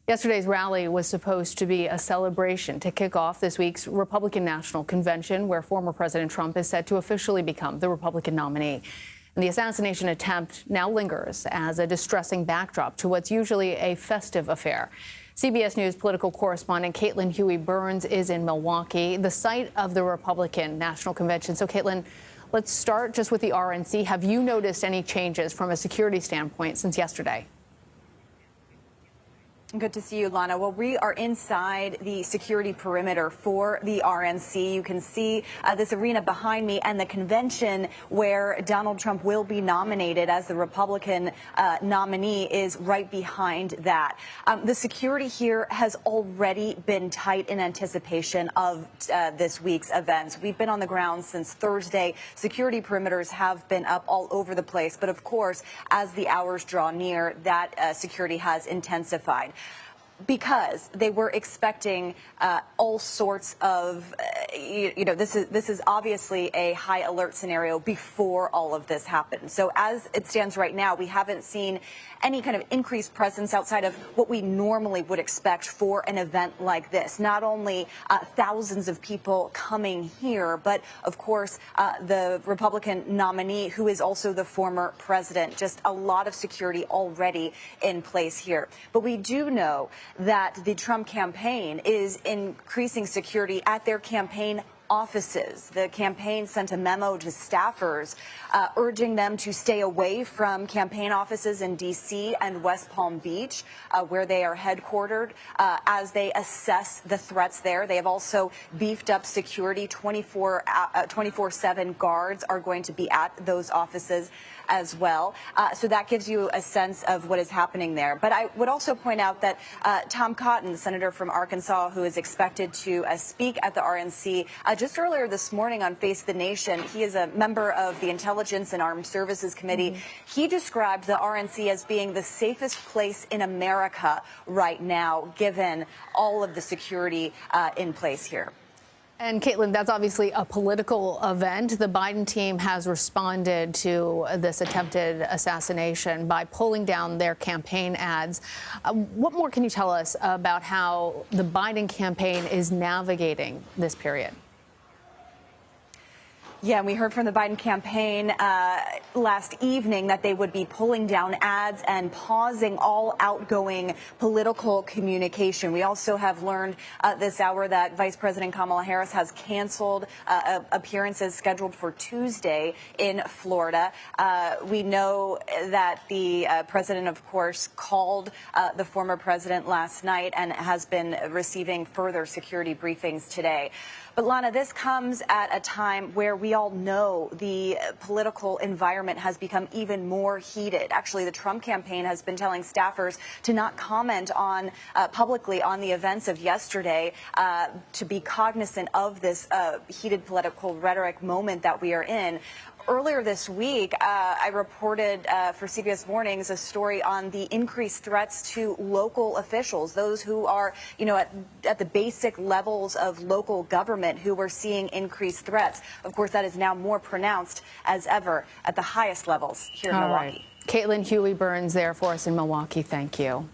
Yesterday's rally was supposed to be a celebration to kick off this week's Republican National Convention, where former President Trump is set to officially become the Republican nominee. And the assassination attempt now lingers as a distressing backdrop to what's usually a festive affair. CBS News political correspondent Caitlin Huey-Burns is in Milwaukee, the site of the Republican National Convention. So, Caitlin, let's start just with the RNC. Have you noticed any changes from a security standpoint since yesterday? Good to see you, Lana. Well, we are inside the security perimeter for the RNC. You can see this arena behind me and the convention where Donald Trump will be nominated as the Republican nominee is right behind that. The security here has already been tight in anticipation of this week's events. We've been on the ground since Thursday. Security perimeters have been up all over the place. But of course, as the hours draw near, that security has intensified, because they were expecting all sorts of, this is obviously a high alert scenario before all of this happened. So as it stands right now, we haven't seen any kind of increased presence outside of what we normally would expect for an event like this. Not only thousands of people coming here, but of course the Republican nominee, who is also the former president. Just a lot of security already in place here. But we do know that the Trump campaign is increasing security at their campaign offices. The campaign sent a memo to staffers urging them to stay away from campaign offices in D.C. and West Palm Beach, where they are headquartered, as they assess the threats there. They have also beefed up security. 24/7 guards are going to be at those offices as well. So that gives you a sense of what is happening there. But I would also point out that Tom Cotton, the senator from Arkansas, who is expected to speak at the RNC, just earlier this morning on Face the Nation, he is a member of the Intelligence and Armed Services Committee. He described the RNC as being the safest place in America right now, given all of the security in place here. And Caitlin, that's obviously a political event. The Biden team has responded to this attempted assassination by pulling down their campaign ads. What more can you tell us about how the Biden campaign is navigating this period? Yeah, and we heard from the Biden campaign last evening that they would be pulling down ads and pausing all outgoing political communication. We also have learned this hour that Vice President Kamala Harris has canceled appearances scheduled for Tuesday in Florida. We know that the president, of course, called the former president last night and has been receiving further security briefings today. But Lana, this comes at a time where we all know the political environment has become even more heated. Actually, the Trump campaign has been telling staffers to not comment on publicly on the events of yesterday, to be cognizant of this heated political rhetoric moment that we are in. Earlier this week, I reported for CBS Mornings a story on the increased threats to local officials, those who are, at the basic levels of local government, who are seeing increased threats. Of course, that is now more pronounced as ever at the highest levels here in Milwaukee. Caitlin Huey-Burns there for us in Milwaukee. Thank you.